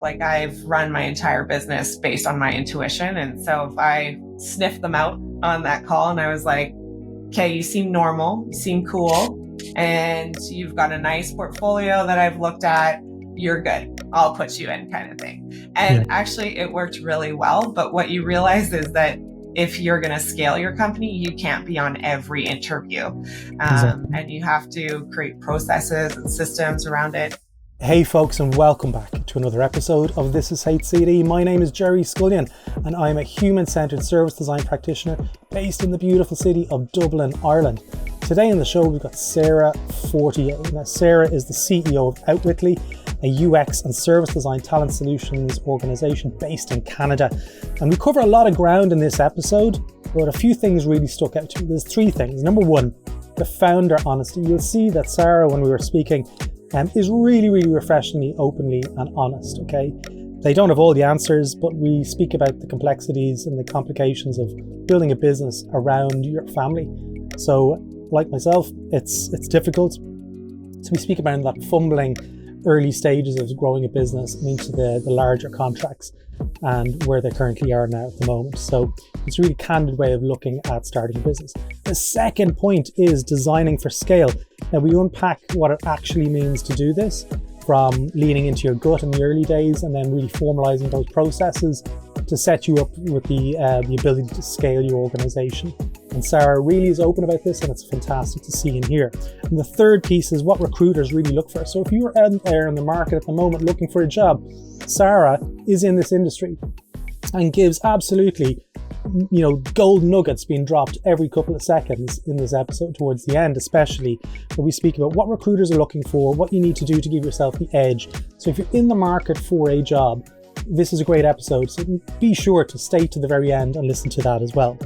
Like I've run my entire business based on my intuition. And so if I sniffed them out on that call and I was like, okay, you seem normal, you seem cool, and you've got a nice portfolio that I've looked at, you're good. I'll put you in, kind of thing. And actually it worked really well. But what you realize is that if you're going to scale your company, you can't be on every interview. Exactly. And you have to create processes and systems around it. Hey folks, and welcome back to another episode of This Is HCD. My name is Gerry Scullion and I'm a human-centered service design practitioner based in the beautiful city of Dublin, Ireland. Today on the show we've got Sara Fortier. Now Sara is the CEO of Outwitly, a UX and service design talent solutions organization based in Canada. And we cover a lot of ground in this episode, but a few things really stuck out to me. There's three things. Number one, the founder honesty. You'll see that Sara, when we were speaking, is really, really refreshingly, openly and honest, okay? They don't have all the answers, but we speak about the complexities and the complications of building a business around your family. So, like myself, it's difficult. So we speak about that fumbling early stages of growing a business and into the larger contracts and where they currently are now at the moment. So it's a really candid way of looking at starting a business. The second point is designing for scale. Now we unpack what it actually means to do this, from leaning into your gut in the early days and then really formalizing those processes to set you up with the ability to scale your organization. And Sara really is open about this, and it's fantastic to see and hear. And the third piece is what recruiters really look for. So if you're out there in the market at the moment looking for a job, Sara is in this industry and gives absolutely, gold nuggets being dropped every couple of seconds in this episode towards the end, especially where we speak about what recruiters are looking for, what you need to do to give yourself the edge. So if you're in the market for a job, this is a great episode. So be sure to stay to the very end and listen to that as well.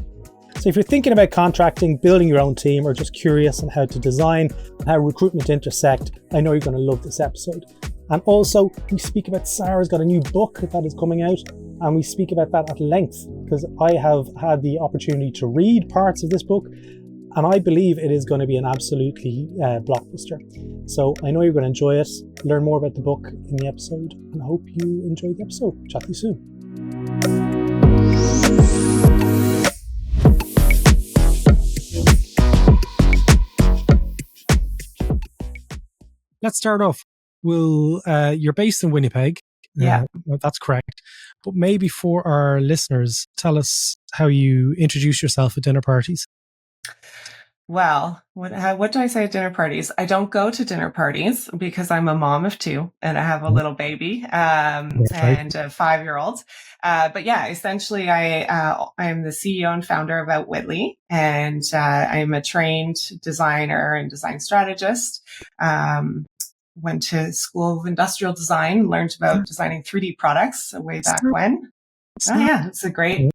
So if you're thinking about contracting, building your own team, or just curious on how to design and how recruitment intersect, I know you're going to love this episode. And also, we speak about Sara's got a new book that is coming out, and we speak about that at length because I have had the opportunity to read parts of this book, and I believe it is going to be an absolutely blockbuster. So I know you're going to enjoy it. Learn more about the book in the episode, and I hope you enjoyed the episode. Chat to you soon. Let's start off. You're based in Winnipeg. Yeah. That's correct. But maybe for our listeners, tell us how you introduce yourself at dinner parties. Well, what do I say at dinner parties? I don't go to dinner parties because I'm a mom of two and I have a little baby and a 5-year-old. But yeah, essentially I'm the CEO and founder of Outwitly, and I'm a trained designer and design strategist. Went to School of Industrial Design, learned about designing 3D products way back when. Oh yeah, it's a great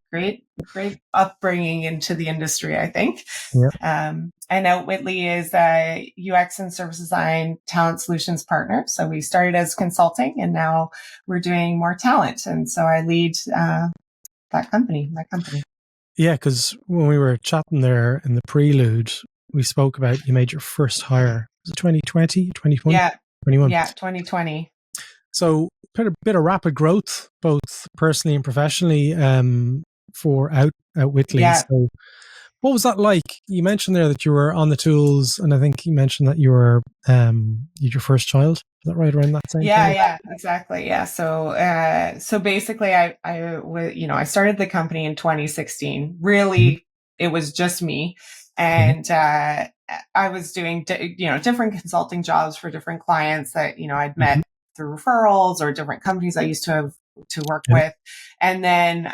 upbringing into the industry, I think. Yeah. And Outwitly is a UX and service design talent solutions partner. So we started as consulting and now we're doing more talent. And so I lead my company. Yeah, because when we were chatting there in the prelude, we spoke about you made your first hire. Was it 2020, 2021? Yeah. 21. Yeah, 2020. So a bit of rapid growth, both personally and professionally, for Outwitly. Yeah. So what was that like? You mentioned there that you were on the tools, and I think you mentioned that you were your first child. Is that right, around that same time? Yeah, exactly. Yeah. So basically I started the company in 2016. Really, It was just me. And I was doing, different consulting jobs for different clients that, I'd met through referrals or different companies I used to work with. And then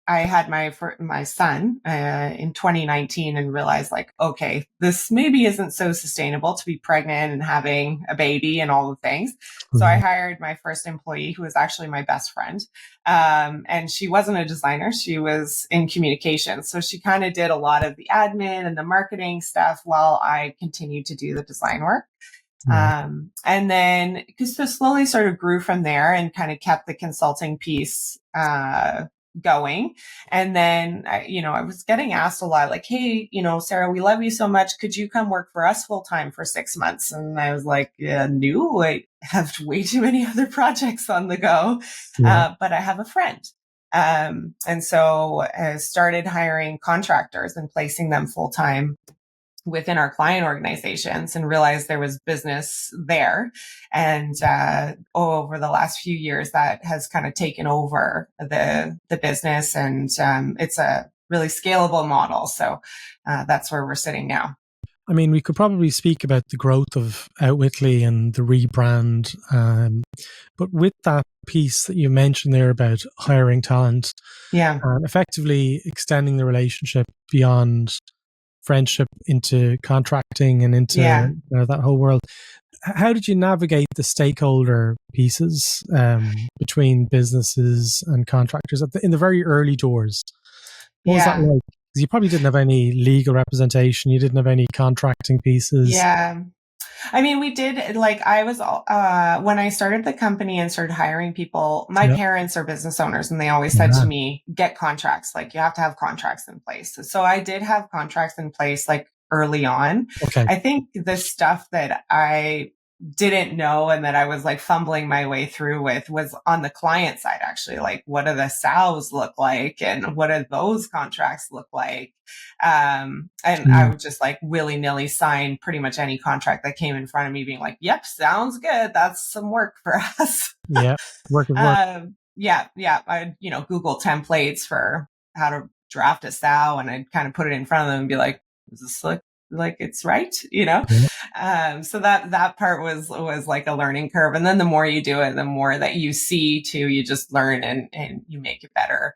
I had my son in 2019 and realized okay, this maybe isn't so sustainable to be pregnant and having a baby and all the things. So I hired my first employee, who was actually my best friend. And she wasn't a designer. She was in communications. So she kind of did a lot of the admin and the marketing stuff while I continued to do the design work. And then just slowly sort of grew from there and kind of kept the consulting piece going. And then, I was getting asked a lot, like, hey, Sarah, we love you so much. Could you come work for us full time for 6 months? And I was like, yeah, no, I have way too many other projects on the go. Yeah. But I have a friend. And so I started hiring contractors and placing them full time within our client organizations, and realized there was business there. And over the last few years, that has kind of taken over the business, and it's a really scalable model. So that's where we're sitting now. I mean, we could probably speak about the growth of Outwitly and the rebrand. But with that piece that you mentioned there about hiring talent Yeah. and effectively extending the relationship beyond friendship into contracting and into that whole world, how did you navigate the stakeholder pieces between businesses and contractors in the very early doors? What was that like? Because you probably didn't have any legal representation. You didn't have any contracting pieces. Yeah. I mean, we did, like, I was, when I started the company and started hiring people, my parents are business owners, and they always said to me, get contracts. Like, you have to have contracts in place. So I did have contracts in place, like, early on. Okay. I think the stuff that I didn't know and that I was like fumbling my way through with was on the client side, actually. Like, what do the SAOs look like? And what do those contracts look like? And I would just like willy-nilly sign pretty much any contract that came in front of me, being like, yep, sounds good. That's some work for us. Yeah. Work. Yeah. I'd, Google templates for how to draft a SAO, and I'd kind of put it in front of them and be like, does this look like it's right? So that part was like a learning curve. And then the more you do it, the more that you see too, you just learn and you make it better.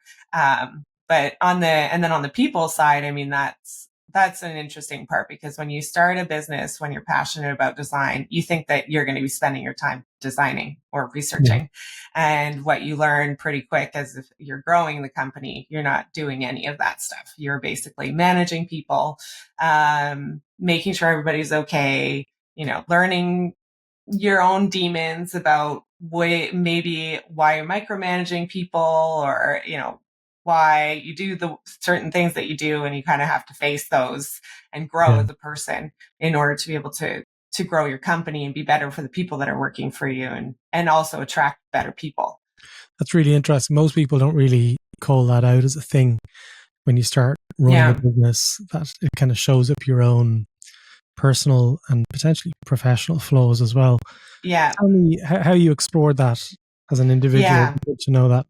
But on the people side, I mean, that's an interesting part, because when you start a business, when you're passionate about design, you think that you're going to be spending your time designing or researching. And what you learn pretty quick is, if you're growing the company, you're not doing any of that stuff. You're basically managing people, making sure everybody's okay, learning your own demons about maybe why you're micromanaging people, or, why you do the certain things that you do, and you kind of have to face those and grow as a person in order to be able to grow your company and be better for the people that are working for you, and also attract better people. That's really interesting. Most people don't really call that out as a thing when you start running a business, that it kind of shows up your own personal and potentially professional flaws as well. Yeah. Tell me how you explored that as an individual. Yeah. Good to know that.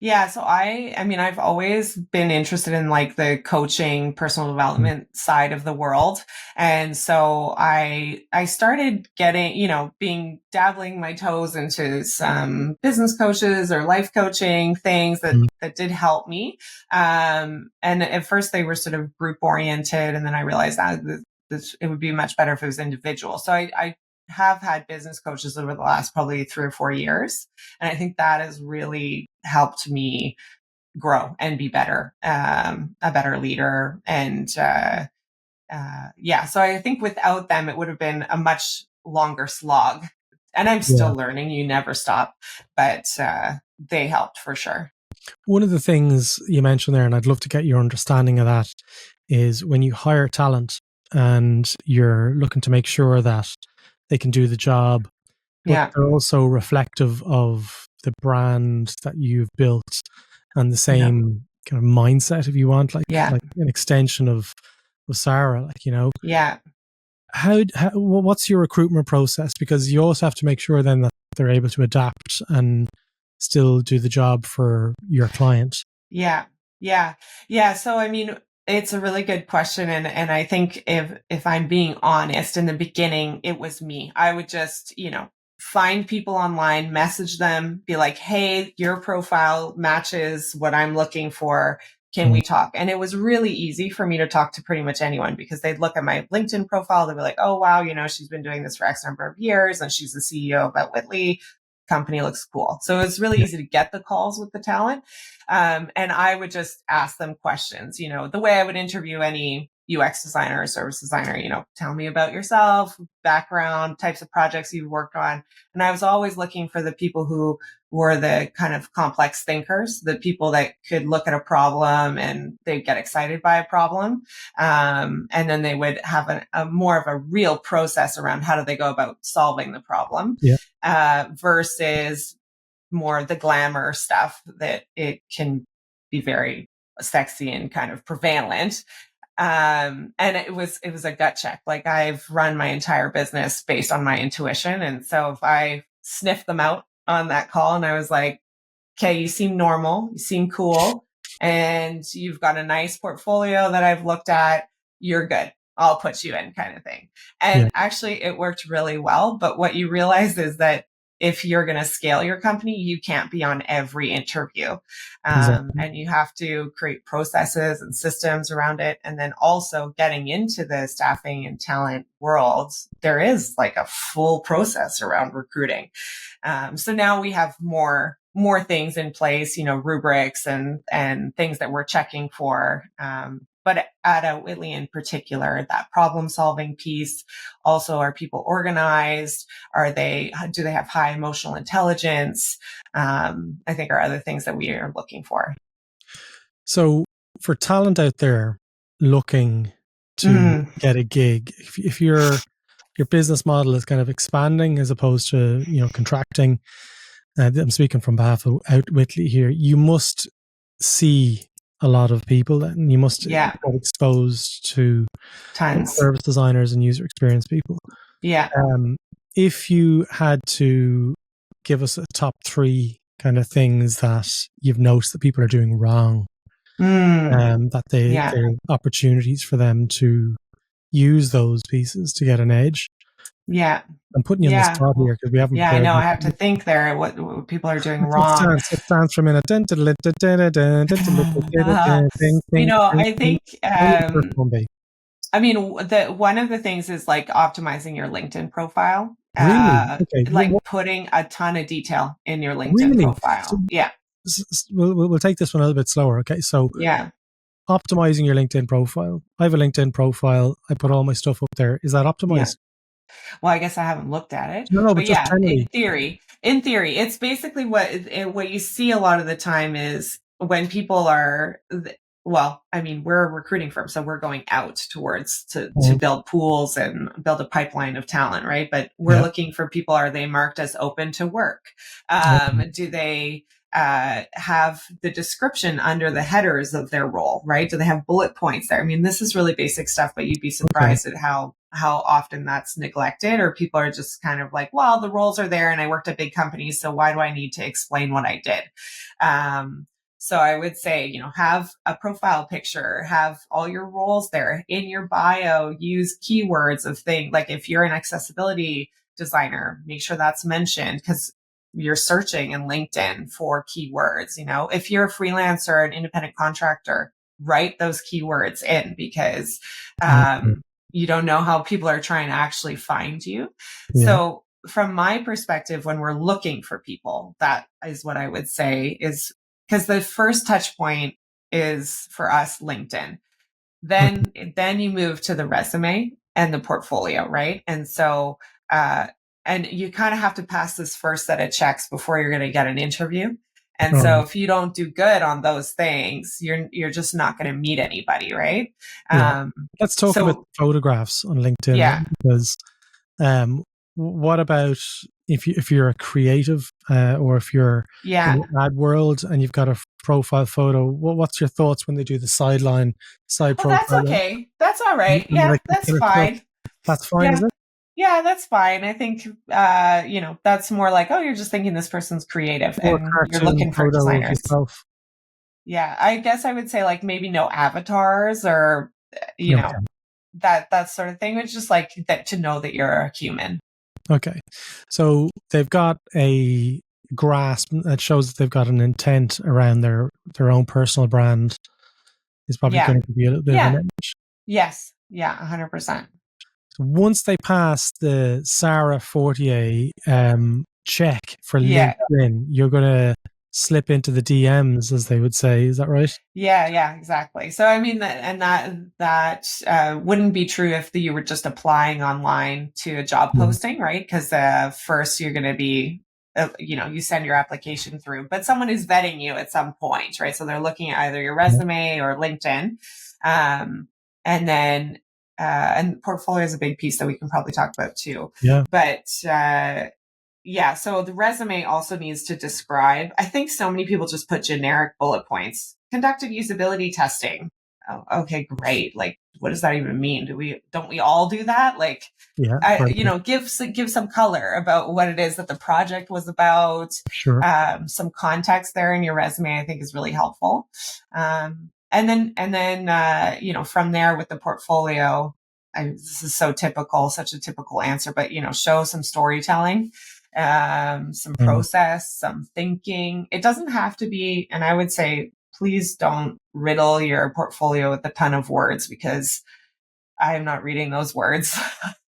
Yeah. So I mean, I've always been interested in like the coaching, personal development side of the world. And so I started getting, dabbling my toes into some business coaches or life coaching things that did help me. And at first they were sort of group oriented. And then I realized that it would be much better if it was individual. So I have had business coaches over the last probably 3 or 4 years. And I think that has really helped me grow and be better, a better leader. And so I think without them, it would have been a much longer slog. And I'm still learning. You never stop. But they helped for sure. One of the things you mentioned there, and I'd love to get your understanding of that, is when you hire talent and you're looking to make sure that they can do the job, but they're also reflective of the brand that you've built and the same kind of mindset, if you want, like an extension of Sara, what's your recruitment process? Because you also have to make sure then that they're able to adapt and still do the job for your client. Yeah. So, I mean, it's a really good question. And I think if I'm being honest, in the beginning, it was me. I would just, find people online, message them, be like, hey, your profile matches what I'm looking for. Can we talk? And it was really easy for me to talk to pretty much anyone, because they'd look at my LinkedIn profile. They'd be like, oh, wow, she's been doing this for X number of years, and she's the CEO of Outwitly. Company looks cool. So it's really easy to get the calls with the talent. And I would just ask them questions, the way I would interview any UX designer or service designer, tell me about yourself, background, types of projects you've worked on. And I was always looking for the people who were the kind of complex thinkers, the people that could look at a problem and they'd get excited by a problem. And then they would have a more of a real process around how do they go about solving the problem, versus more of the glamour stuff that it can be very sexy and kind of prevalent. And it was a gut check. Like, I've run my entire business based on my intuition. And so if I sniffed them out on that call and I was like, okay, you seem normal, you seem cool, and you've got a nice portfolio that I've looked at, you're good. I'll put you in, kind of thing. And actually it worked really well. But what you realize is that if you're going to scale your company, you can't be on every interview. Exactly. And you have to create processes and systems around it. And then also getting into the staffing and talent world, there is like a full process around recruiting. So now we have more things in place, rubrics and things that we're checking for. But at Outwitly in particular, that problem solving piece, also, are people organized? Do they have high emotional intelligence? I think are other things that we are looking for. So for talent out there looking to get a gig, if your business model is kind of expanding as opposed to, contracting, I'm speaking from behalf of Outwitly here, you must see a lot of people, and you must get exposed to tons service designers and user experience people. If you had to give us a top 3 kind of things that you've noticed that people are doing wrong, that there are opportunities for them to use those pieces to get an edge. I'm putting you on the spot here because we haven't. I know. I have to think there what people are doing wrong. It stands for a minute. I think. One of the things is like optimizing your LinkedIn profile. Really? Okay. Like putting a ton of detail in your LinkedIn profile. So, we'll take this one a little bit slower. Okay. So optimizing your LinkedIn profile. I have a LinkedIn profile. I put all my stuff up there. Is that optimized? Well, I guess I haven't looked at it. No, but just in theory, it's basically what you see a lot of the time is when people are, we're a recruiting firm, so we're going out to build pools and build a pipeline of talent, right? But we're looking for people. Are they marked as open to work? Do they have the description under the headers of their role, right? Do they have bullet points there? I mean, this is really basic stuff, but you'd be surprised at how often that's neglected, or people are just kind of like, well, the roles are there and I worked at big companies, so why do I need to explain what I did? So I would say, have a profile picture, have all your roles there in your bio, use keywords of things. Like if you're an accessibility designer, make sure that's mentioned because you're searching in LinkedIn for keywords. If you're a freelancer, an independent contractor, write those keywords in because you don't know how people are trying to actually find you. So from my perspective, when we're looking for people, that is what I would say is because the first touch point is for us LinkedIn. Then you move to the resume and the portfolio, right? And so and you kind of have to pass this first set of checks before you're going to get an interview. And so if you don't do good on those things, you're just not going to meet anybody, right? Let's talk about photographs on LinkedIn. Because what about if you're a creative or if you're in the ad world and you've got a profile photo? What's your thoughts when they do the side profile? That's okay. That's all right. That's fine. That's fine, is it? Yeah, that's fine. I think, that's more like, you're just thinking this person's creative and you're looking for designers. Yeah, I guess I would say like maybe no avatars or, that sort of thing. It's just like that to know that you're a human. Okay. So they've got a grasp that shows that they've got an intent around their own personal brand. Is probably going to be a little bit of an image. Yes. Yeah, 100%. So once they pass the Sara Fortier check for LinkedIn, you're going to slip into the DMs, as they would say. Is that right? Yeah, exactly. So I mean that wouldn't be true if you were just applying online to a job posting, right? Because first you're going to be, you send your application through, but someone is vetting you at some point, right? So they're looking at either your resume or LinkedIn, and then and portfolio is a big piece that we can probably talk about too. Yeah. But yeah, so the resume also needs to describe. I think so many people just put generic bullet points. Conducted usability testing. Oh, okay, great. Like, what does that even mean? Don't we all do that? Like, Yeah. give some color about what it is that the project was about. Sure. Some context there in your resume, I think, is really helpful. And then from there with the portfolio, this is such a typical answer, but show some storytelling, some process, some thinking. It doesn't have to be, and I would say, please don't riddle your portfolio with a ton of words, because I am not reading those words.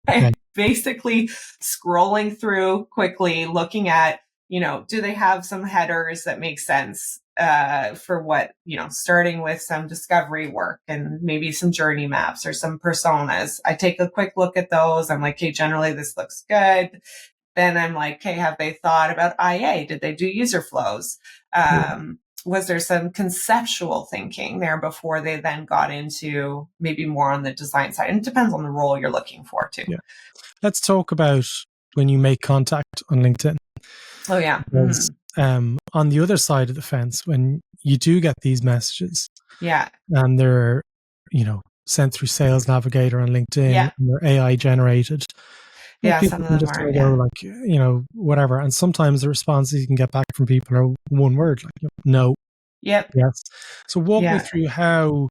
I'm basically scrolling through quickly, looking at, do they have some headers that make sense for what, starting with some discovery work and maybe some journey maps or some personas. I take a quick look at those. I'm like, okay, generally this looks good. Then I'm like, okay, have they thought about IA? Did they do user flows? Was there some conceptual thinking there before they then got into maybe more on the design side? And it depends on the role you're looking for too. Yeah. Let's talk about when you make contact on LinkedIn. Oh, yeah. Because, on the other side of the fence, when you do get these messages, and they're, sent through Sales Navigator on LinkedIn, and they're AI generated. Some of them just are, go like, whatever. And sometimes the responses you can get back from people are one word, like, no. Yep. Yes. So walk me through how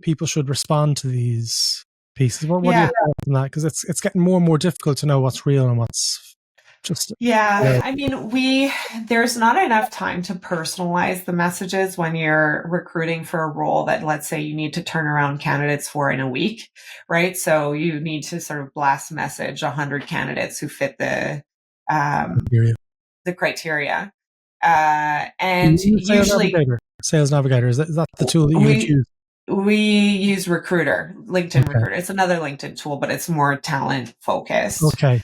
people should respond to these pieces. What are your thoughts on that? Because it's getting more and more difficult to know what's real and what's just. I mean, there's not enough time to personalize the messages when you're recruiting for a role that, let's say, you need to turn around candidates for in a week, right? So you need to sort of blast message 100 candidates who fit the criteria. And usually Sales Navigator, is that the tool that you would use? We use Recruiter, LinkedIn Recruiter. It's another LinkedIn tool, but it's more talent focused. Okay.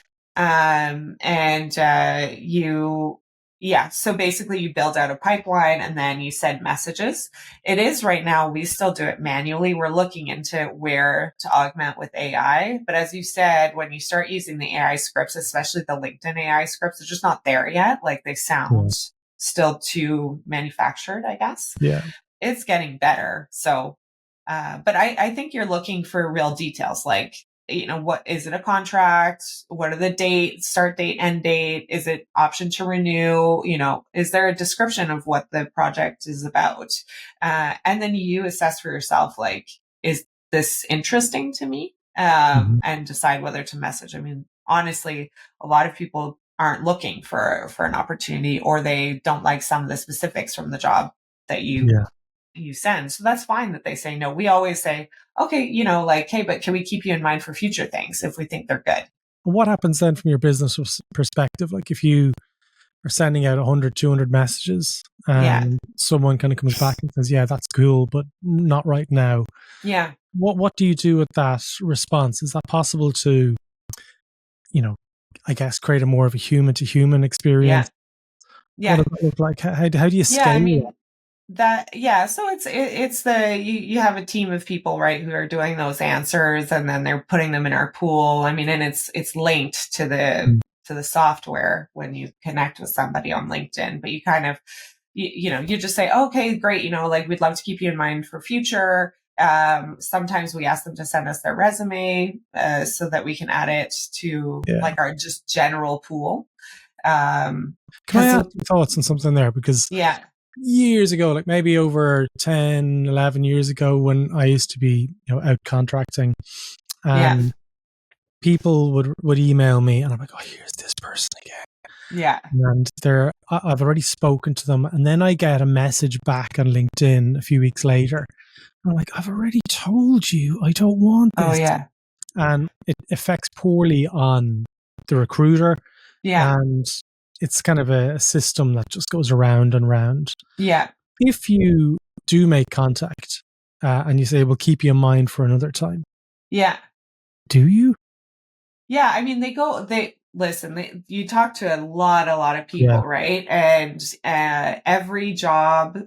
So basically you build out a pipeline and then you send messages. It is right now, we still do it manually. We're looking into where to augment with AI. But as you said, when you start using the AI scripts, especially the LinkedIn AI scripts, they're just not there yet. Like, they sound still too manufactured, I guess. Yeah. It's getting better. So, but I think you're looking for real details, like, what is it, a contract? What are the dates, start date, end date? Is it option to renew? Is there a description of what the project is about? And then you assess for yourself, like, is this interesting to me? And decide whether to message. I mean, honestly, a lot of people aren't looking for an opportunity, or they don't like some of the specifics from the job that you send. So that's fine that they say no. We always say, okay, hey, but can we keep you in mind for future things if we think they're good? What happens then from your business perspective? Like, if you are sending out 100, 200 messages and someone kind of comes back and says, yeah, that's cool, but not right now. Yeah. What do you do with that response? Is that possible to, I guess, create a more of a human to human experience? Yeah. What does that look like? How do you scale it? So it's you have a team of people, right, who are doing those answers, and then they're putting them in our pool. I mean, and it's linked to the software when you connect with somebody on LinkedIn, but you kind of, you just say, okay, great. Like, we'd love to keep you in mind for future. Sometimes we ask them to send us their resume, so that we can add it to like our just general pool. Can I ask your thoughts on something there? Because years ago, like maybe over 10, 11 years ago, when I used to be, out contracting, and people would email me, and I'm like, oh, here's this person again. Yeah. And I've already spoken to them, and then I get a message back on LinkedIn a few weeks later. I'm like, I've already told you I don't want this. Oh, yeah. And it affects poorly on the recruiter. Yeah. And it's kind of a system that just goes around and round. Yeah. If you do make contact and you say, we'll keep you in mind for another time, Yeah. do you? Yeah. I mean, you talk to a lot of Yeah. people, right? And every job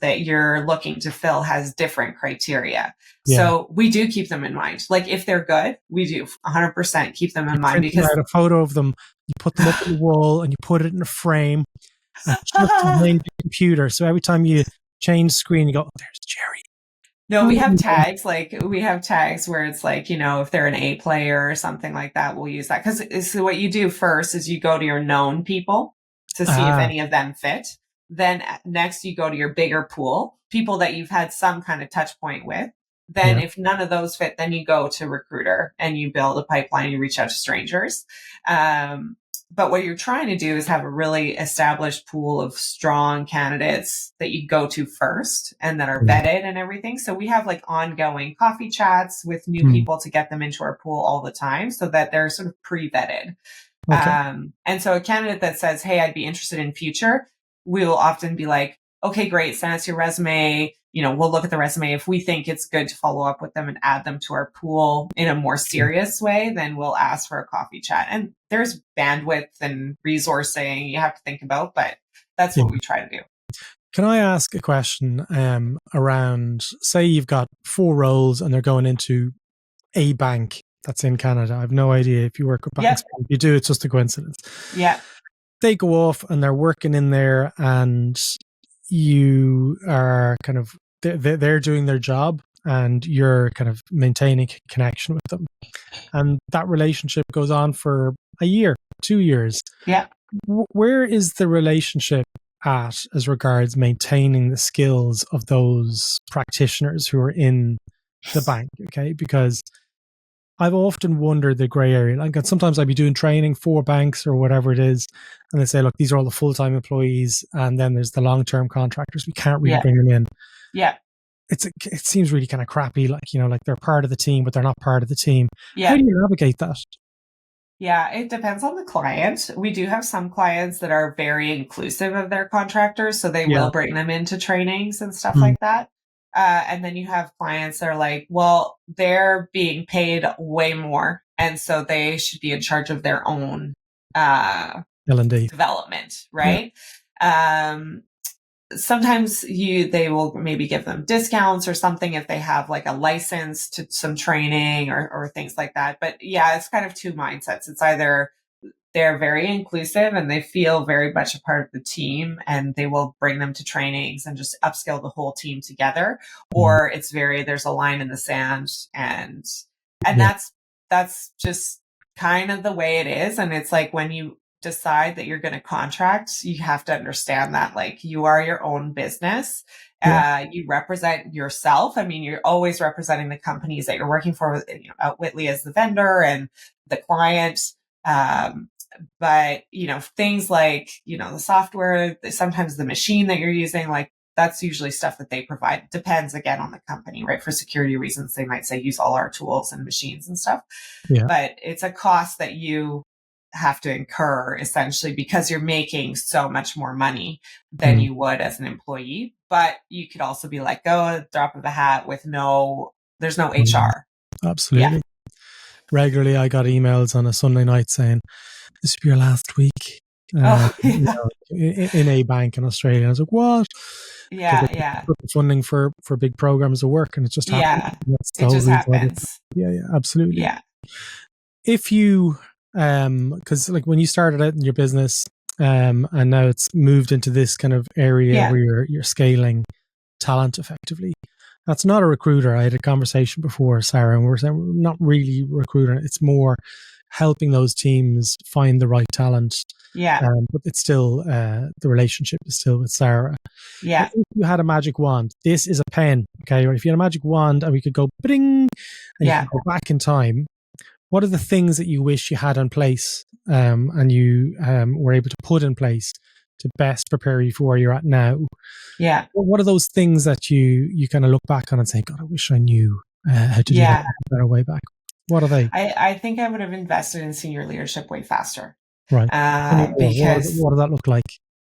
that you're looking to fill has different criteria. Yeah. So we do keep them in mind. Like if they're good, we do 100% keep them You in mind print because out a photo of them, you put them up on the wall, and you put it in a frame and just behind the computer. So every time you change screen, you go, oh, there's Gerry. no, we have tags. Like we have tags where it's like, if they're an A player or something like that, we'll use that. Because so what you do first is you go to your known people to see if Ah, any of them fit. Then next you go to your bigger pool, people that you've had some kind of touch point with. Then yeah. if none of those fit, then you go to recruiter and you build a pipeline, you reach out to strangers. But what you're trying to do is have a really established pool of strong candidates that you go to first and that are vetted and everything. So we have like ongoing coffee chats with new people to get them into our pool all the time so that they're sort of pre-vetted. Okay. And so a candidate that says, hey, I'd be interested in future, we will often be like, okay, great, send us your resume. We'll look at the resume. If we think it's good to follow up with them and add them to our pool in a more serious way, then we'll ask for a coffee chat. And there's bandwidth and resourcing you have to think about, but that's what we try to do. Can I ask a question around, say you've got 4 roles and they're going into a bank that's in Canada. I have no idea if you work with banks. Yeah. If you do, it's just a coincidence. Yeah. They go off and they're working in there, and you are kind of, they're doing their job and you're kind of maintaining a connection with them. And that relationship goes on for a year, 2 years. Yeah. Where is the relationship at as regards maintaining the skills of those practitioners who are in the bank? Okay. Because I've often wondered the gray area. Like sometimes I'd be doing training for banks or whatever it is, and they say, look, these are all the full-time employees, and then there's the long-term contractors. We can't really bring them in. Yeah. It seems really kind of crappy, like they're part of the team, but they're not part of the team. Yeah. How do you navigate that? Yeah, it depends on the client. We do have some clients that are very inclusive of their contractors, so they will bring them into trainings and stuff like that. And then you have clients that are like, well, they're being paid way more, and so they should be in charge of their own L&D development, right? Sometimes they will maybe give them discounts or something if they have like a license to some training or things like that. But yeah, it's kind of two mindsets. It's either they're very inclusive and they feel very much a part of the team and they will bring them to trainings and just upskill the whole team together, or it's there's a line in the sand and that's just kind of the way it is. And it's like when you decide that you're going to contract, you have to understand that like you are your own business. You represent yourself. I mean, you're always representing the companies that you're working for, Outwitly as the vendor and the client. But, things like, the software, sometimes the machine that you're using, like that's usually stuff that they provide. Depends again on the company, right? For security reasons, they might say use all our tools and machines and stuff. Yeah. But it's a cost that you have to incur essentially because you're making so much more money than you would as an employee. But you could also be let go at the drop of a hat with there's no HR. Absolutely. Yeah. Regularly, I got emails on a Sunday night saying, this will be your last week in a bank in Australia. And I was like, what? Yeah. Funding for big programs of work, and it just happens. It just happens. Yeah, absolutely. Yeah. If you, because like when you started out in your business, and now it's moved into this kind of area where you're scaling talent effectively. That's not a recruiter. I had a conversation before, Sarah, and we're saying we're not really recruiting. It's more helping those teams find the right talent. Yeah. But it's still, the relationship is still with Sarah. Yeah. If you had a magic wand, this is a pen, okay? Or if you had a magic wand and we could go bring, and you could go back in time, what are the things that you wish you had in place and you were able to put in place to best prepare you for where you're at now? Yeah. What are those things that you kind of look back on and say, God, I wish I knew how to do that better way back? What are they? I think I would have invested in senior leadership way faster. Right. Tell me more. Because, What does that look like?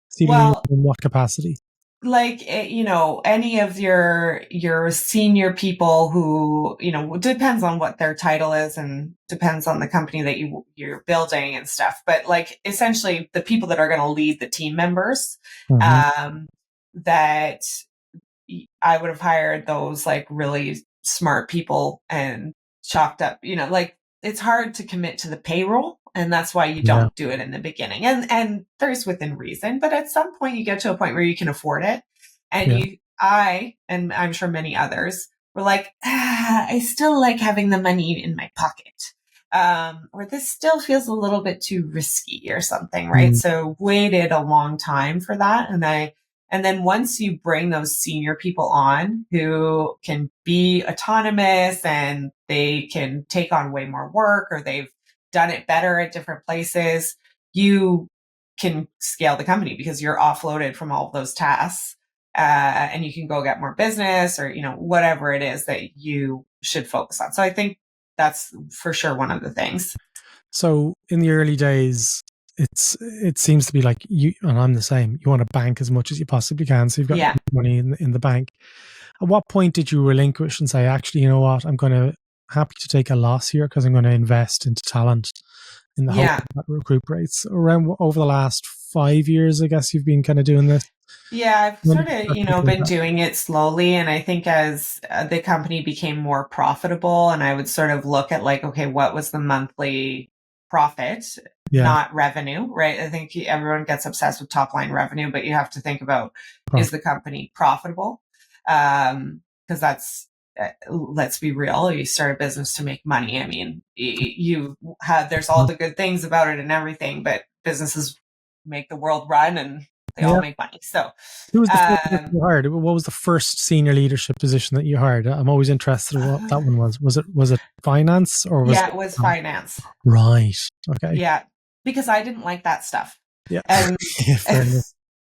Senior leadership well, in what capacity? like any of your senior people who, it depends on what their title is and depends on the company that you're building and stuff, but like essentially the people that are going to lead the team members, Mm-hmm. um that I would have hired those like really smart people and chalked up, like it's hard to commit to the payroll. And that's why you Yeah. don't do it in the beginning. And there's within reason, but at some point you get to a point where you can afford it. And Yeah. and I'm sure many others were like, I still like having the money in my pocket. Or this still feels a little bit too risky or something, right? Mm. So waited a long time for that. And then once you bring those senior people on who can be autonomous and they can take on way more work or they've done it better at different places, you can scale the company because you're offloaded from all of those tasks. And you can go get more business or, whatever it is that you should focus on. So I think that's for sure one of the things. So in the early days, it seems to be like you and I'm the same. You want to bank as much as you possibly can, so you've got Yeah. money in the bank. At what point did you relinquish and say, actually, you know what, I'm going to happy to take a loss here because I'm going to invest into talent in the hope Yeah. that recuperates? Around over the last 5 years, I guess you've been kind of doing this. Yeah, I've When sort did you of, start thinking been about doing it slowly. And I think as the company became more profitable and I would sort of look at like, okay, what was the monthly profit, yeah, not revenue, right? I think everyone gets obsessed with top line revenue, but you have to think about, is profit? the company profitable? Because that's, let's be real, you start a business to make money. I mean, there's all the good things about it and everything, but businesses make the world run and they all Yeah. make money. So, Who was the first person you hired? What was the first senior leadership position that you hired? I'm always interested in what that one was. Was it finance or was yeah, it it was finance. right? Okay. Yeah, because I didn't like that stuff. Yeah. And Yeah, fair enough.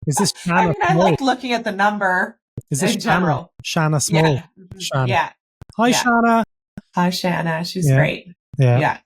Is this I Shanna mean, I Small? liked looking at the number Is this in Shanna? general. Shanna Small. Yeah. Shanna. Yeah. Hi, Yeah. Shanna. Hi, Shanna. She's Yeah. great. Yeah. Yeah.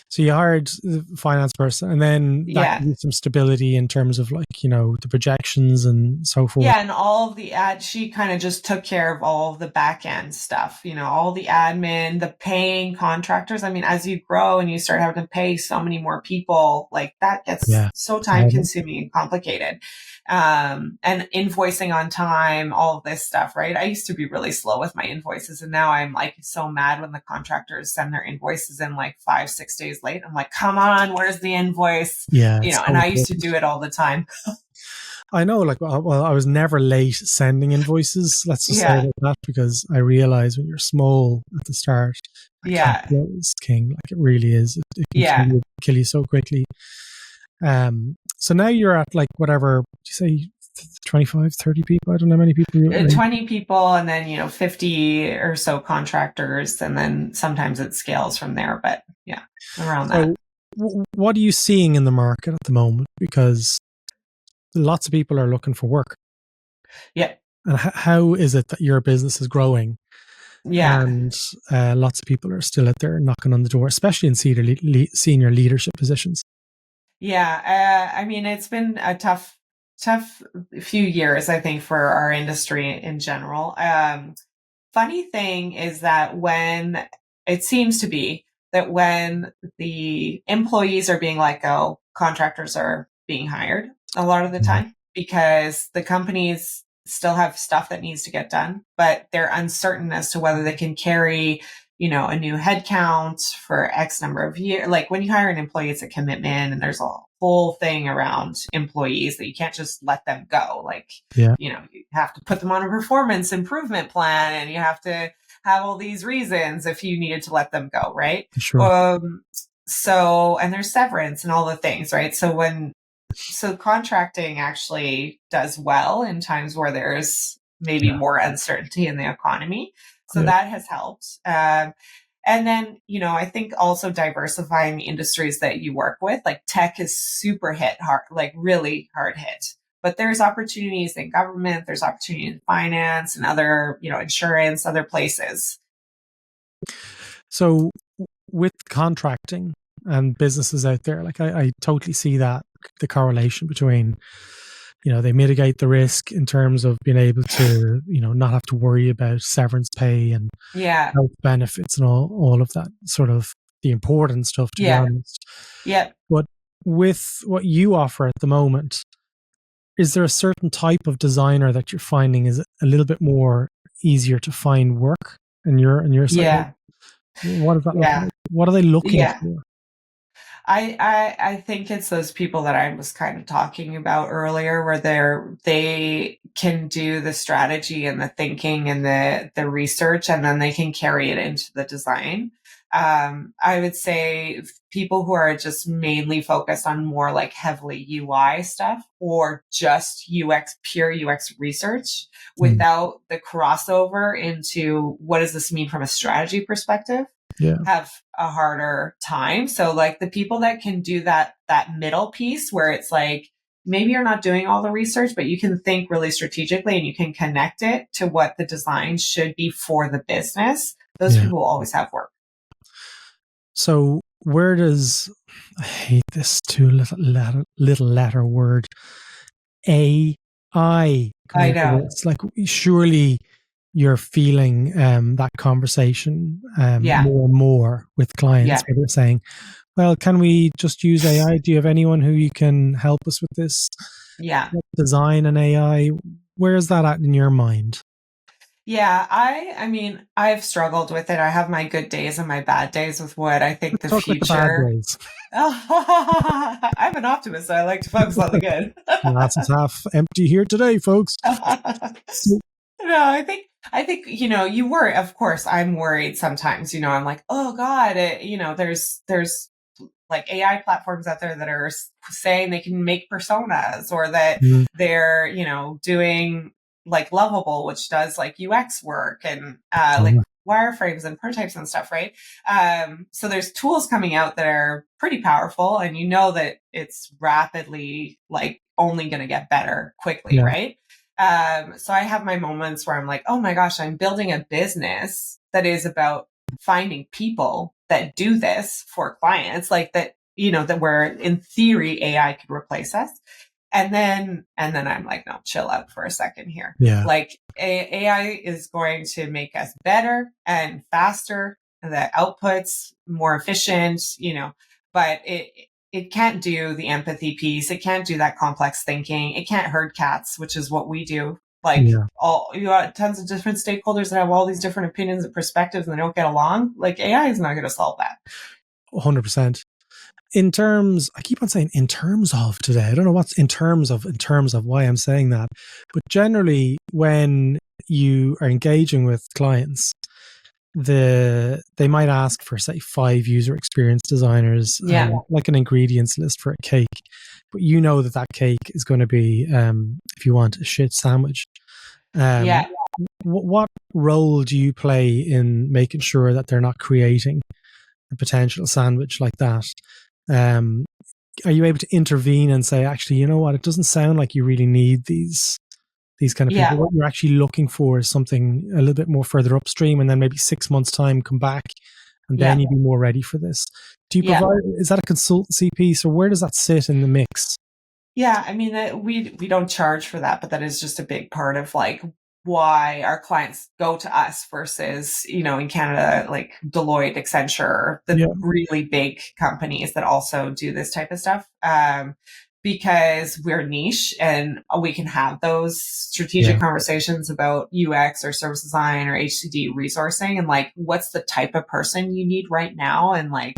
So you hired the finance person, and then that Yeah. gave you some stability in terms of like, the projections and so forth. Yeah, and all of the she kind of just took care of all of the back end stuff, all the admin, the paying contractors. I mean, as you grow and you start having to pay so many more people, like that gets Yeah. so time consuming and complicated. And invoicing on time, all of this stuff, right? I used to be really slow with my invoices and now I'm like so mad when the contractors send their invoices in like 5-6 days late. I'm like, come on, where's the invoice? Yeah. And I used to do it all the time. I know, like, well, I was never late sending invoices. Let's just say Yeah. that because I realize when you're small at the start, cash Yeah. flow is king. Like it really is. It can kill you so quickly. So now you're at like whatever, you say 25, 30 people? I don't know how many people you're 20 people and then, 50 or so contractors. And then sometimes it scales from there, but yeah, around that. What are you seeing in the market at the moment? Because lots of people are looking for work. Yeah. And how is it that your business is growing? Yeah. And lots of people are still out there knocking on the door, especially in senior leadership positions. Yeah. I mean, it's been a tough few years, I think, for our industry in general. Funny thing is that when it seems to be that when the employees are being let go, contractors are being hired a lot of the time because the companies still have stuff that needs to get done, but they're uncertain as to whether they can carry, a new headcount for X number of years. Like when you hire an employee, it's a commitment and there's a whole thing around employees that you can't just let them go. Like, you have to put them on a performance improvement plan and you have to have all these reasons if you needed to let them go. Right. Sure. And there's severance and all the things, right? So contracting actually does well in times where there's maybe more uncertainty in the economy. So that has helped. And then, I think also diversifying the industries that you work with, like tech is super hit hard, like really hard hit. But there's opportunities in government, there's opportunity in finance and other, insurance, other places. So with contracting, and businesses out there, like I totally see that, the correlation between, they mitigate the risk in terms of being able to, not have to worry about severance pay and Yeah. health benefits and all of that sort of the important stuff, to be Yeah. honest. Yeah. But with what you offer at the moment, is there a certain type of designer that you're finding is a little bit more easier to find work in your side? Yeah. What does that look Yeah. like? What are they looking Yeah. for? I think it's those people that I was kind of talking about earlier, where they can do the strategy and the thinking and the research, and then they can carry it into the design. I would say people who are just mainly focused on more like heavily UI stuff, or just pure UX research without the crossover into what does this mean from a strategy perspective, Yeah. have a harder time. So like the people that can do that middle piece where it's like, maybe you're not doing all the research, but you can think really strategically and you can connect it to what the design should be for the business. Those people will always have work. So where does, I hate this two little letter word, AI come I into know. this? Like, surely you're feeling that conversation more and more with clients where they're saying, well, can we just use AI? Do you have anyone who you can help us with this? Yeah. Design an AI. Where is that at in your mind? Yeah, I mean, I've struggled with it. I have my good days and my bad days with what I think the Talk about the bad future. days. I'm an optimist, so I like to focus on the good. Glass is half empty here today, folks. No, I think, you worry. Of course, I'm worried sometimes, I'm like, oh God, there's like AI platforms out there that are saying they can make personas, or that they're, doing like Lovable, which does like UX work and like wireframes and prototypes and stuff, right? So there's tools coming out that are pretty powerful, and that it's rapidly like only going to get better quickly, right? So I have my moments where I'm like, oh my gosh, I'm building a business that is about finding people that do this for clients, like that, that where in theory AI could replace us. And then I'm like, no, chill out for a second here. Yeah. Like AI is going to make us better and faster, and the outputs more efficient, but it can't do the empathy piece. It can't do that complex thinking. It can't herd cats, which is what we do. Like you got tons of different stakeholders that have all these different opinions and perspectives, and they don't get along. Like AI is not going to solve that. 100%. In terms, I keep on saying in terms of today. I don't know what's in terms of why I'm saying that. But generally, when you are engaging with clients, they might ask for, say, 5 user experience designers, like an ingredients list for a cake. But that cake is going to be, if you want, a shit sandwich. What role do you play in making sure that they're not creating a potential sandwich like that? Are you able to intervene and say, actually, you know what, it doesn't sound like you really need these kind of people. What you're actually looking for is something a little bit more further upstream, and then maybe 6 months time come back and then you'd be more ready for this. Do you provide, is that a consultancy piece, or where does that sit in the mix? Yeah, I mean, we don't charge for that, but that is just a big part of like why our clients go to us versus, in Canada, like Deloitte, Accenture, the really big companies that also do this type of stuff. Because we're niche and we can have those strategic conversations about UX or service design or HCD resourcing, and like, what's the type of person you need right now? And like,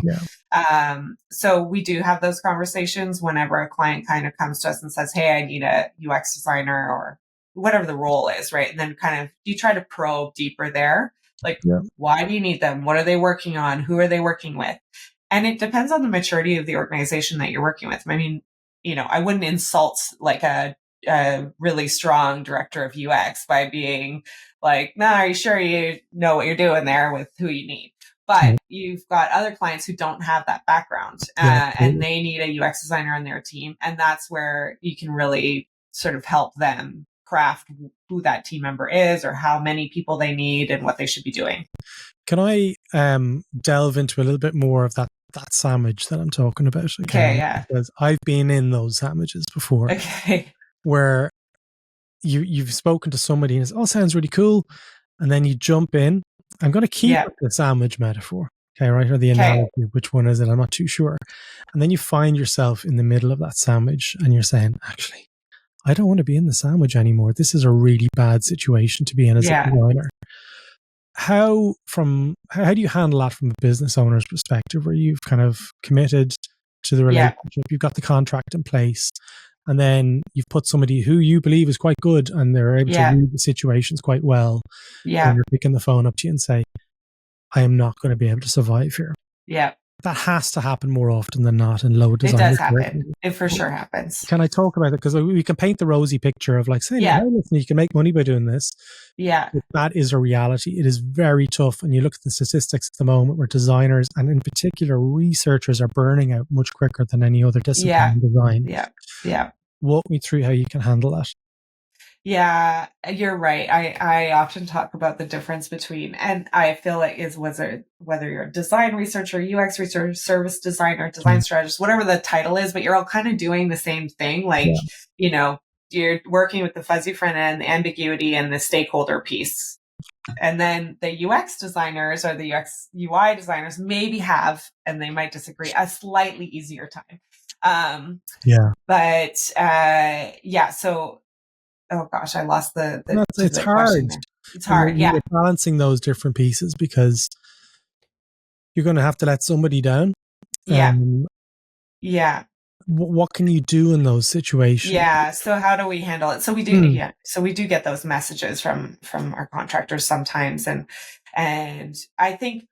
so we do have those conversations whenever a client kind of comes to us and says, hey, I need a UX designer or whatever the role is, right? And then kind of you try to probe deeper there. Like, why do you need them? What are they working on? Who are they working with? And it depends on the maturity of the organization that you're working with. I mean, I wouldn't insult like a really strong director of UX by being like, nah, are you sure you know what you're doing there with who you need? But you've got other clients who don't have that background and they need a UX designer on their team. And that's where you can really sort of help them craft who that team member is, or how many people they need and what they should be doing. Can I delve into a little bit more of that that sandwich that I'm talking about. Okay. Yeah. Because I've been in those sandwiches before Okay. where you've spoken to somebody and it's, oh, sounds really cool. And then you jump in. I'm going to keep Yeah. the sandwich metaphor. Okay, right? Or the Okay. analogy, which one is it? I'm not too sure. And then you find yourself in the middle of that sandwich and you're saying, actually, I don't want to be in the sandwich anymore. This is a really bad situation to be in as a Yeah. designer. How do you handle that from a business owner's perspective, where you've kind of committed to the Yeah. relationship, you've got the contract in place, and then you've put somebody who you believe is quite good and they're able to Yeah. read the situations quite well, and Yeah. you're picking the phone up to you and say, I am not going to be able to survive here. Yeah. That has to happen more often than not in low It design. does happen. It for sure happens. Can I talk about it? Because we can paint the rosy picture of like saying, Yeah. hey, listen, you can make money by doing this. Yeah. But that is a reality. It is very tough. And you look at the statistics at the moment where designers and in particular researchers are burning out much quicker than any other discipline in design. Yeah. Yeah. Walk me through how you can handle that. Yeah, you're right. I often talk about the difference between, and I feel like is whether you're a design researcher, UX researcher, service designer, design strategist, whatever the title is, but you're all kind of doing the same thing. Like, you're working with the fuzzy front end, the ambiguity, and the stakeholder piece. And then the UX designers or the UX UI designers maybe have, and they might disagree, a slightly easier time. But so. Oh gosh, I lost the it's hard. It's hard. You're balancing those different pieces because you're going to have to let somebody down. Yeah. What can you do in those situations? Yeah. So how do we handle it? So we do. Yeah. So we do get those messages from our contractors sometimes, and I think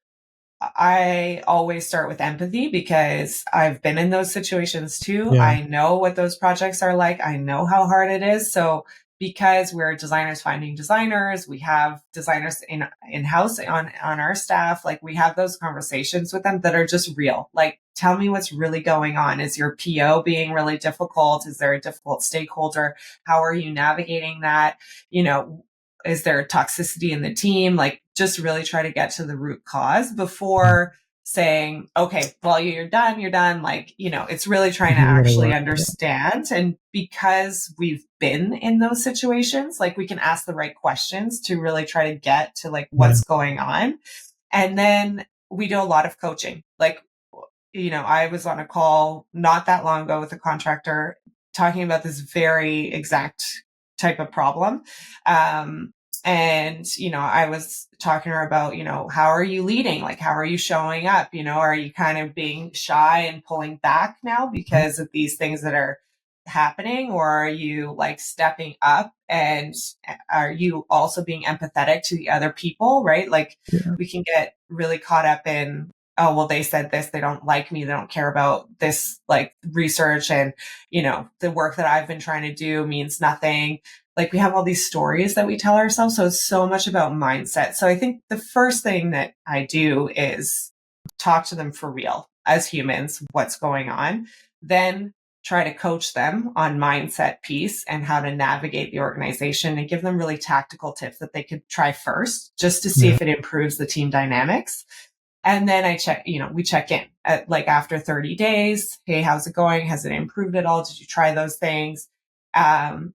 I always start with empathy because I've been in those situations too. Yeah. I know what those projects are like. I know how hard it is. So because we're designers finding designers, we have designers in-house on our staff. Like we have those conversations with them that are just real. Like, tell me what's really going on. Is your PO being really difficult? Is there a difficult stakeholder? How are you navigating that? Is there toxicity in the team? Like, just really try to get to the root cause before saying, okay, well, you're done. Like, it's really trying to actually understand. And because we've been in those situations, like we can ask the right questions to really try to get to like what's going on. And then we do a lot of coaching. Like, I was on a call not that long ago with a contractor talking about this very exact type of problem. And, I was talking to her about, how are you leading? Like, how are you showing up? Are you kind of being shy and pulling back now because of these things that are happening? Or are you like stepping up, and are you also being empathetic to the other people? Right. Like we can get really caught up in, oh, well, they said this, they don't like me, they don't care about this like research, and, the work that I've been trying to do means nothing. Like we have all these stories that we tell ourselves. So it's so much about mindset. So I think the first thing that I do is talk to them for real as humans, what's going on, then try to coach them on mindset piece and how to navigate the organization and give them really tactical tips that they could try first just to see if it improves the team dynamics. And then we check in at like after 30 days. Hey, how's it going? Has it improved at all? Did you try those things? And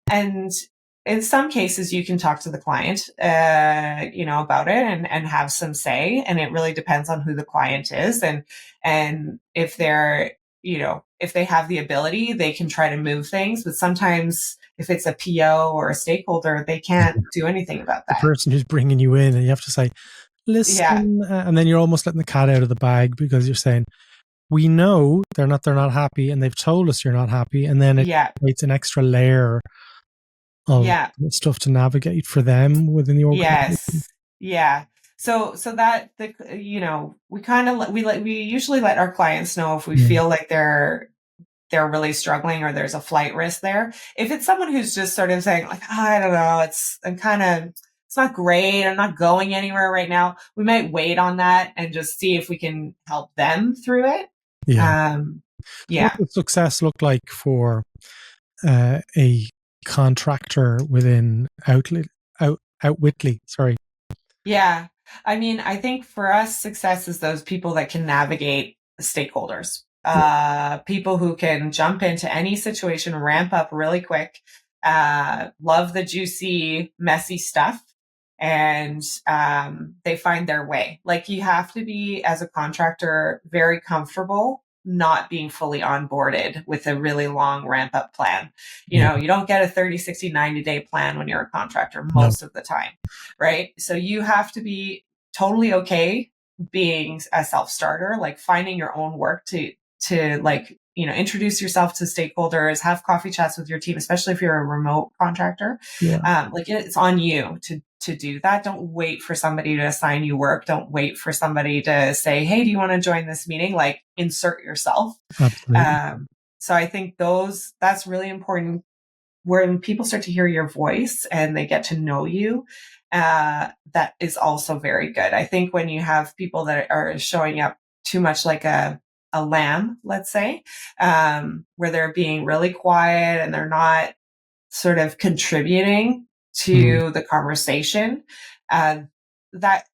in some cases you can talk to the client, about it and have some say. And it really depends on who the client is. And if they're, if they have the ability, they can try to move things. But sometimes if it's a PO or a stakeholder, they can't do anything about that. The person who's bringing you in, and you have to say, listen, and then you're almost letting the cat out of the bag because you're saying, we know they're not happy, and they've told us you're not happy, and then it creates an extra layer of stuff to navigate for them within the organization. Yes. Yeah. So that we usually let our clients know if we feel like they're really struggling or there's a flight risk there. If it's someone who's just sort of saying like, I don't know, it's not great, I'm not going anywhere right now, we might wait on that and just see if we can help them through it. What does success look like for a contractor within Outwitly? Sorry. Yeah. I mean, I think for us, success is those people that can navigate stakeholders, people who can jump into any situation, ramp up really quick, love the juicy, messy stuff, and they find their way. Like, you have to be, as a contractor, very comfortable not being fully onboarded with a really long ramp up plan. You know, you don't get a 30, 60, 90-day plan when you're a contractor most of the time, right? So you have to be totally okay being a self-starter, like finding your own work to like, you know, introduce yourself to stakeholders, have coffee chats with your team, especially if you're a remote contractor. Like, it's on you to do that. Don't wait for somebody to assign you work. Don't wait for somebody to say, hey, do you want to join this meeting? Like, insert yourself. So I think that's really important. When people start to hear your voice and they get to know you, that is also very good. I think when you have people that are showing up too much like a lamb, let's say, where they're being really quiet and they're not sort of contributing to the conversation, that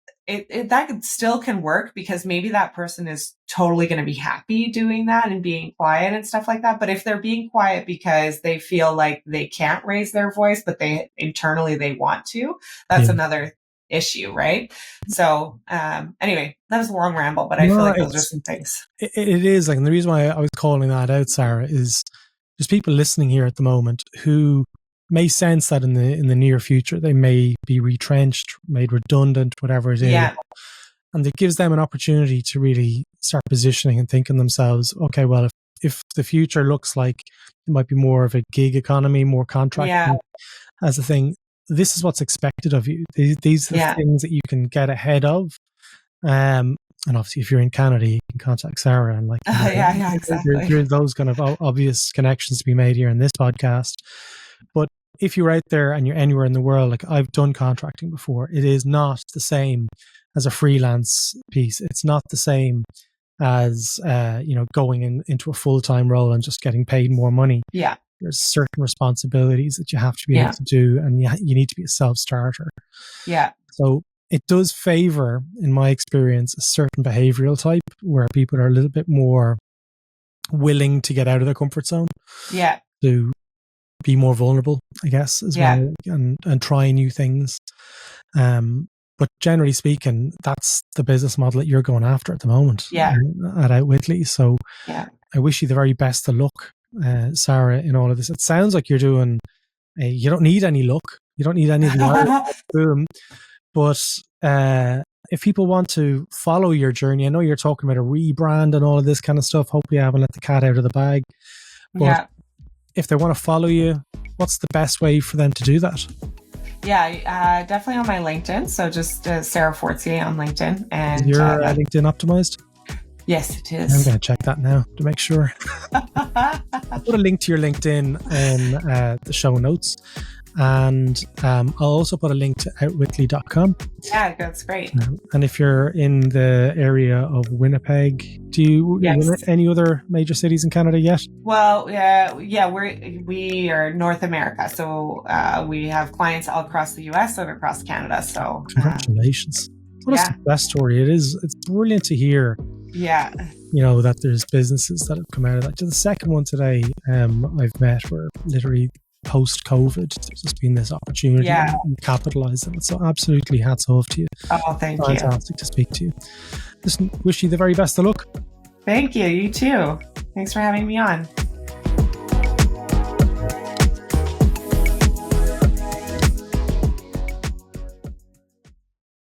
still can work, because maybe that person is totally going to be happy doing that and being quiet and stuff like that. But if they're being quiet because they feel like they can't raise their voice, but they internally they want to, that's another issue, right? So anyway, that was a long ramble, but I feel like those are some things. It is, like, and the reason why I was calling that out, Sarah, is there's people listening here at the moment who may sense that in the near future they may be retrenched, made redundant, whatever it is. And it gives them an opportunity to really start positioning and thinking themselves, okay, well, if the future looks like it might be more of a gig economy, more contracting as a thing, this is what's expected of you. These are the things that you can get ahead of. And obviously, if you're in Canada, you can contact Sarah, and like, exactly. There's those kind of obvious connections to be made here in this podcast. But if you're out there and you're anywhere in the world, like, I've done contracting before, it is not the same as a freelance piece. It's not the same as going into a full-time role and just getting paid more money. There's certain responsibilities that you have to be able to do, and you need to be a self-starter. So it does favor, in my experience, a certain behavioral type where people are a little bit more willing to get out of their comfort zone. To be more vulnerable, I guess, as well, and try new things. But generally speaking, that's the business model that you're going after at the moment at Outwitly. So I wish you the very best of luck, Sarah, in all of this. It sounds like you're doing, you don't need any luck. You don't need any of the boom. But if people want to follow your journey, I know you're talking about a rebrand and all of this kind of stuff. Hopefully I haven't let the cat out of the bag. But if they want to follow you, what's the best way for them to do that? Definitely on my LinkedIn. So just Sara Fortier on LinkedIn. And is your LinkedIn optimized? Yes, it is. I'm going to check that now to make sure. I'll put a link to your LinkedIn in the show notes. And I'll also put a link to outwitly.com. Yeah, that's great. And if you're in the area of Winnipeg, do you in any other major cities in Canada yet? Well, we are North America, so we have clients all across the US and across Canada. So congratulations! What a success story it is! It's brilliant to hear. That there's businesses that have come out of that. To the second one today, I've met where literally post-COVID, there's just been this opportunity and capitalize on it. So absolutely hats off to you. Oh, thank you. Fantastic to speak to you. Just wish you the very best of luck. Thank you. You too. Thanks for having me on.